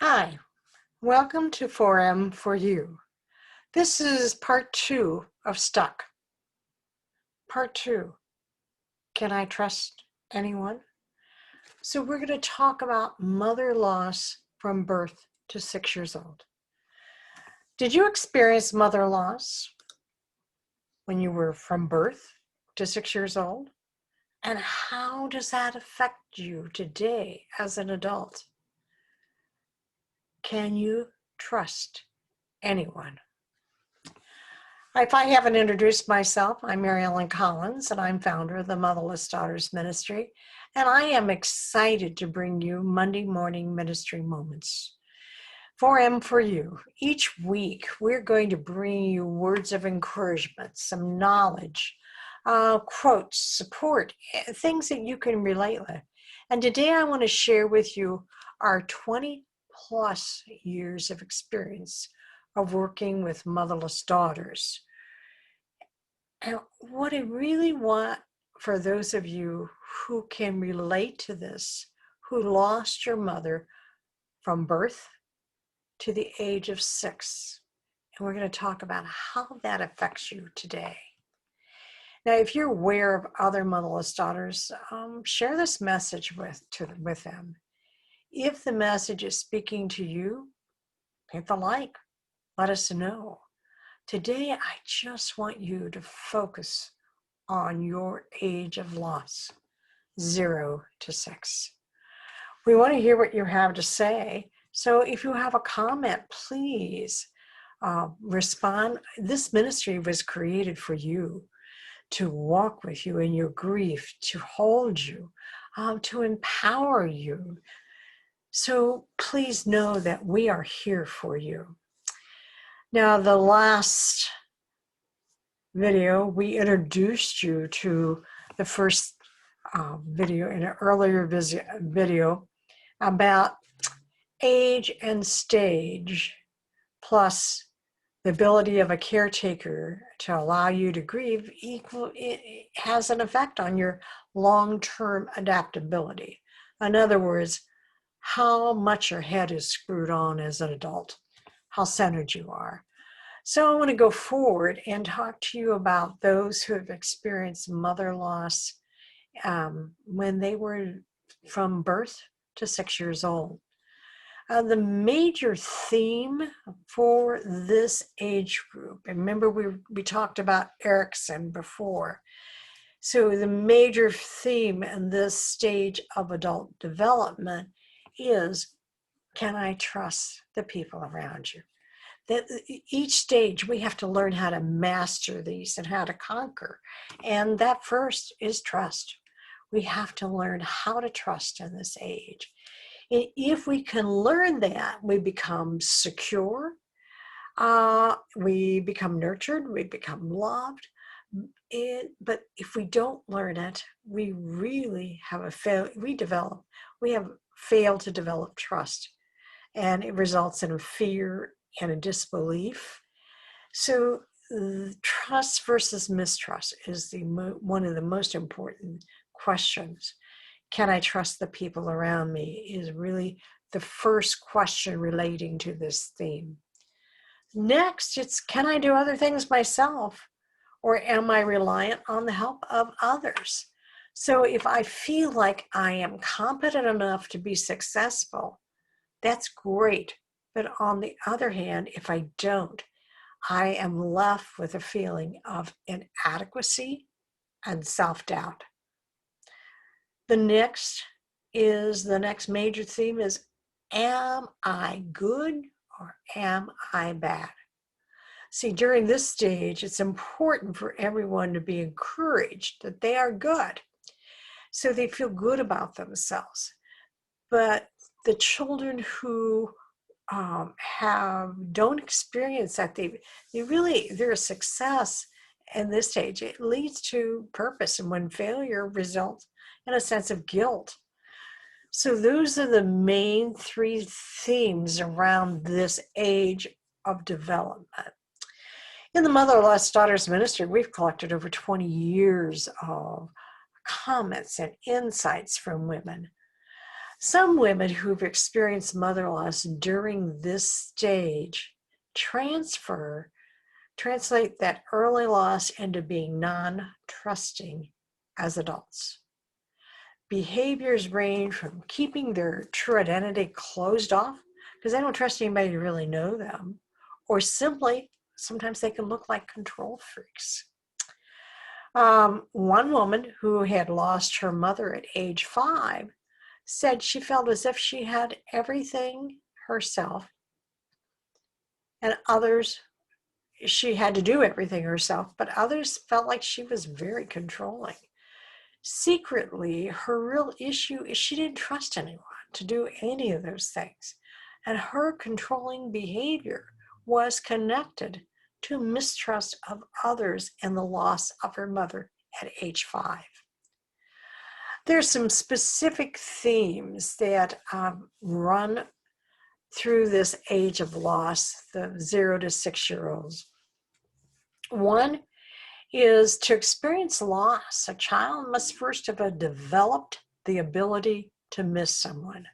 Hi, welcome to 4M for You. This is part 2 of Stuck. Part 2, Can I Trust Anyone? So we're going to talk about mother loss from birth to 6 years old. Did you experience mother loss when you were from birth to 6 years old? And how does that affect you today as an adult? Can you trust anyone? If I haven't introduced myself, I'm Mary Ellen Collins, and I'm founder of the Motherless Daughters Ministry, and I am excited to bring you Monday morning ministry moments. 4M for you. Each week, we're going to bring you words of encouragement, some knowledge, quotes, support, things that you can relate with. And today I want to share with you our 20 plus years of experience of working with motherless daughters. And what I really want for those of you who can relate to this, who lost your mother from birth to the age of 6, and we're going to talk about how that affects you today. Now, if you're aware of other motherless daughters, share this message with them. If the message is speaking to you, hit the like, let us know. Today, I just want you to focus on your age of loss, 0 to 6. We want to hear what you have to say. So if you have a comment, please respond. This ministry was created for you, to walk with you in your grief, to hold you, to empower you. So please know that we are here for you. Now, the last video, we introduced you to the first video in an earlier video about age and stage, plus the ability of a caretaker to allow you to grieve it has an effect on your long-term adaptability. In other words, how much your head is screwed on as an adult, how centered you are. So I want to go forward and talk to you about those who have experienced mother loss when they were from birth to 6 years old. The major theme for this age group, and remember we talked about Erickson before, so the major theme in this stage of adult development is, can I trust the people around you? That each stage we have to learn how to master these and how to conquer. And that first is trust. We have to learn how to trust in this age. If we can learn that, we become secure, we become nurtured, we become loved. But if we don't learn it, we really have we have failed to develop trust. And it results in a fear and a disbelief. So trust versus mistrust is one of the most important questions. Can I trust the people around me is really the first question relating to this theme. Next, it's, can I do other things myself? Or am I reliant on the help of others? So if I feel like I am competent enough to be successful, that's great. But on the other hand, if I don't, I am left with a feeling of inadequacy and self-doubt. The next major theme is, am I good or am I bad? See, during this stage, it's important for everyone to be encouraged that they are good, so they feel good about themselves. But the children who don't experience that, they're a success in this stage. It leads to purpose, and when failure results in a sense of guilt. So those are the main 3 themes around this age of development. In the Motherless Daughters Ministry, we've collected over 20 years of comments and insights from women. Some women who've experienced mother loss during this stage translate that early loss into being non-trusting as adults. Behaviors range from keeping their true identity closed off because they don't trust anybody to really know them, or simply sometimes they can look like control freaks. One woman who had lost her mother at age 5 said she felt as if she had everything herself, and others, she had to do everything herself, but others felt like she was very controlling. Secretly, her real issue is she didn't trust anyone to do any of those things, and her controlling behavior was connected to mistrust of others and the loss of her mother at age 5. There's some specific themes that run through this age of loss, the 0 to 6-year-olds. One is to experience loss. A child must first have developed the ability to miss someone.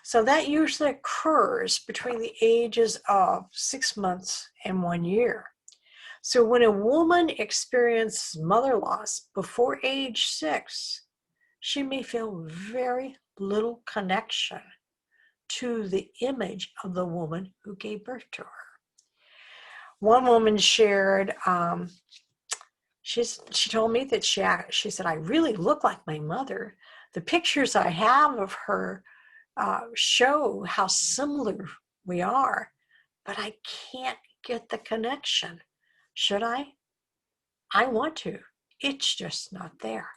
So that usually occurs between the ages of 6 months and 1 year. So when a woman experiences mother loss before age 6, she may feel very little connection to the image of the woman who gave birth to her. One woman shared, she told me that she said, I really look like my mother. The pictures I have of her show how similar we are, but I can't get the connection. Should I? I want to. It's just not there.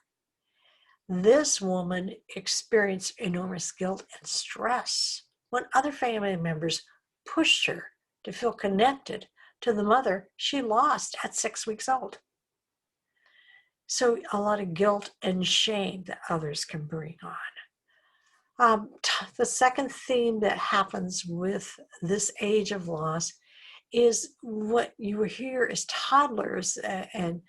This woman experienced enormous guilt and stress when other family members pushed her to feel connected to the mother she lost at 6 weeks old. So a lot of guilt and shame that others can bring on. The second theme that happens with this age of loss is what you hear as toddlers, and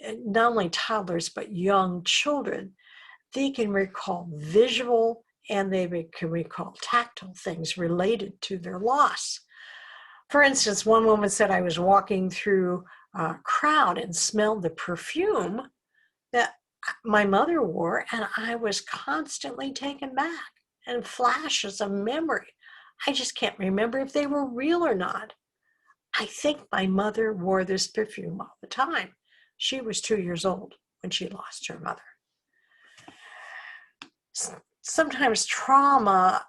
not only toddlers, but young children. They can recall visual and they can recall tactile things related to their loss. For instance, one woman said, I was walking through a crowd and smelled the perfume that my mother wore, and I was constantly taken back and flashes of memory. I just can't remember if they were real or not. I think my mother wore this perfume all the time. She was 2 years old when she lost her mother. Sometimes trauma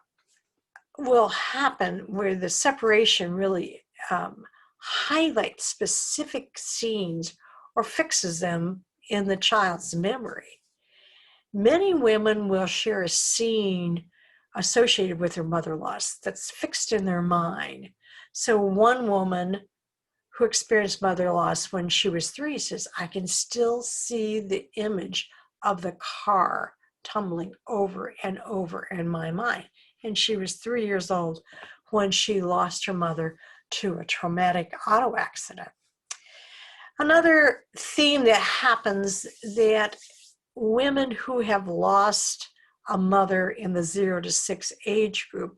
will happen where the separation really highlights specific scenes or fixes them in the child's memory. Many women will share a scene associated with their mother loss that's fixed in their mind. So one woman who experienced mother loss when she was 3 says, I can still see the image of the car tumbling over and over in my mind. And she was 3 years old when she lost her mother to a traumatic auto accident. Another theme that happens that women who have lost a mother in the 0 to 6 age group,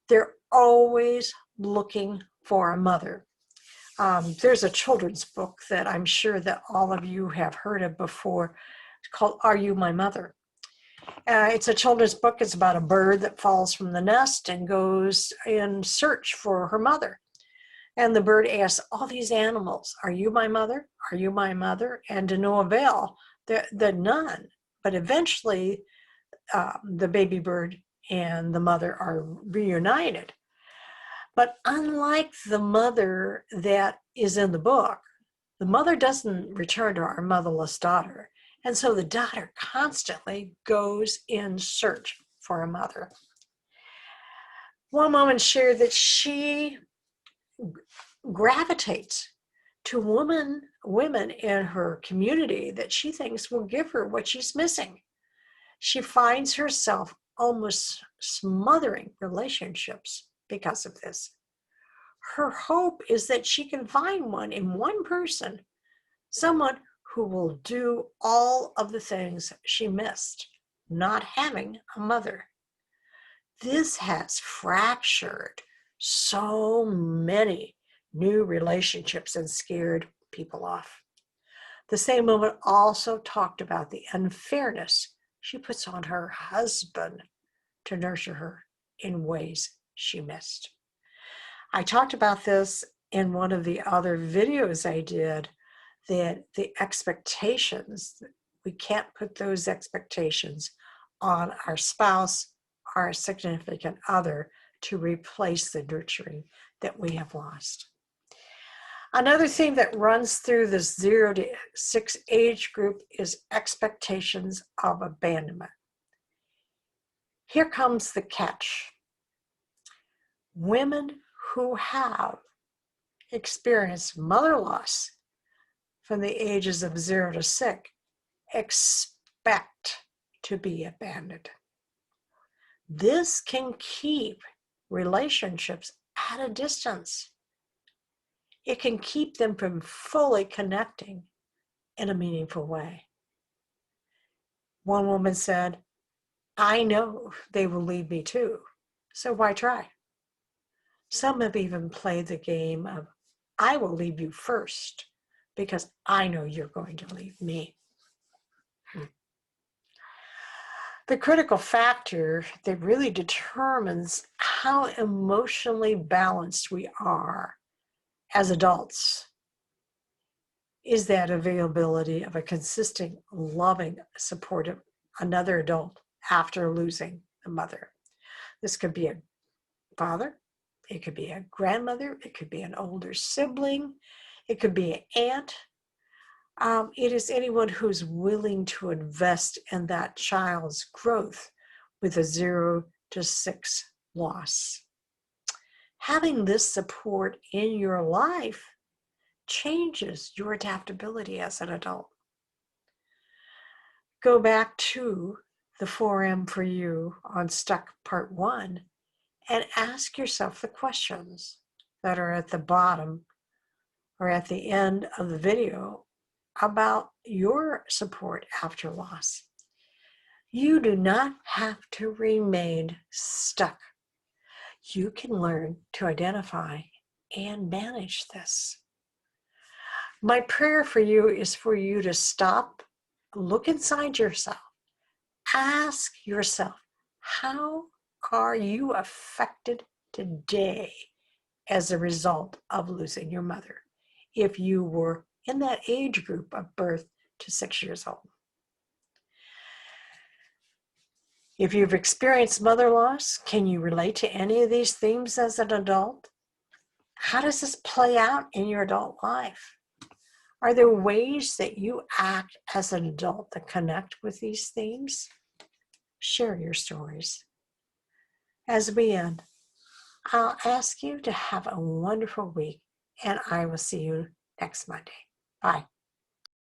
they're always looking for a mother. There's a children's book that I'm sure that all of you have heard of before. It's called Are You My Mother? It's a children's book. It's about a bird that falls from the nest and goes in search for her mother. And the bird asks all these animals, are you my mother? Are you my mother? And to no avail, they're none. But eventually, the baby bird and the mother are reunited. But unlike the mother that is in the book, the mother doesn't return to our motherless daughter. And so the daughter constantly goes in search for a mother. One woman shared that she gravitates to women in her community that she thinks will give her what she's missing. She finds herself almost smothering relationships because of this. Her hope is that she can find one in one person, someone who will do all of the things she missed, not having a mother. This has fractured so many new relationships and scared people off. The same woman also talked about the unfairness she puts on her husband to nurture her in ways she missed. I talked about this in one of the other videos I did, that the expectations, we can't put those expectations on our spouse, our significant other, to replace the nurturing that we have lost. Another theme that runs through the 0 to 6 age group is expectations of abandonment. Here comes the catch. Women who have experienced mother loss from the ages of 0 to 6 expect to be abandoned. This can keep relationships at a distance. It can keep them from fully connecting in a meaningful way. One woman said, I know they will leave me too, so why try? Some have even played the game of, I will leave you first because I know you're going to leave me. The critical factor that really determines how emotionally balanced we are as adults is that availability of a consistent, loving, supportive another adult after losing a mother. This could be a father, it could be a grandmother, it could be an older sibling, it could be an aunt. It is anyone who's willing to invest in that child's growth with a 0 to 6 loss. Having this support in your life changes your adaptability as an adult. Go back to the 4M for you on Stuck Part 1 and ask yourself the questions that are at the bottom or at the end of the video about your support after loss. You do not have to remain stuck. You can learn to identify and manage this. My prayer for you is for you to stop, look inside yourself, ask yourself, how are you affected today as a result of losing your mother if you were in that age group of birth to 6 years old? If you've experienced mother loss, can you relate to any of these themes as an adult? How does this play out in your adult life? Are there ways that you act as an adult that connect with these themes? Share your stories. As we end, I'll ask you to have a wonderful week, and I will see you next Monday. Bye.